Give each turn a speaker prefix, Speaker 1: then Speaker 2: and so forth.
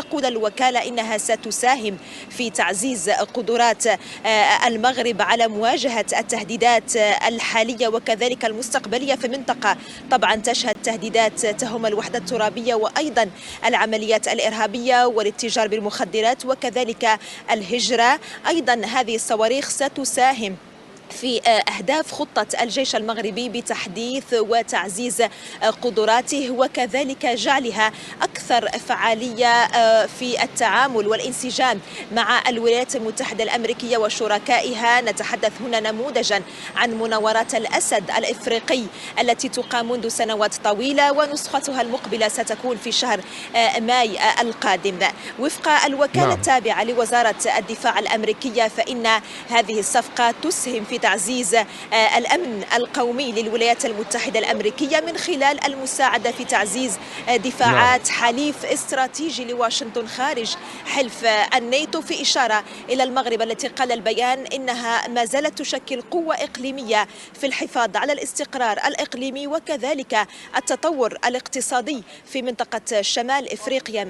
Speaker 1: تقول الوكالة إنها ستساهم في تعزيز قدرات المغرب على مواجهة التهديدات الحالية وكذلك المستقبلية في منطقة طبعا تشهد تهديدات تهم الوحدة الترابية وأيضا العمليات الإرهابية والاتجار بالمخدرات وكذلك الهجرة. أيضا هذه الصواريخ ستساهم في أهداف خطة الجيش المغربي بتحديث وتعزيز قدراته وكذلك جعلها أكثر فعالية في التعامل والانسجام مع الولايات المتحدة الأمريكية وشركائها. نتحدث هنا نموذجا عن مناورات الأسد الإفريقي التي تقام منذ سنوات طويلة ونسختها المقبلة ستكون في شهر ماي القادم. وفق الوكالة التابعة لوزارة الدفاع الأمريكية فإن هذه الصفقة تسهم في تعزيز الأمن القومي للولايات المتحدة الأمريكية من خلال المساعدة في تعزيز دفاعات حليف استراتيجي لواشنطن خارج حلف الناتو، في إشارة إلى المغرب التي قال البيان إنها ما زالت تشكل قوة إقليمية في الحفاظ على الاستقرار الإقليمي وكذلك التطور الاقتصادي في منطقة شمال إفريقيا.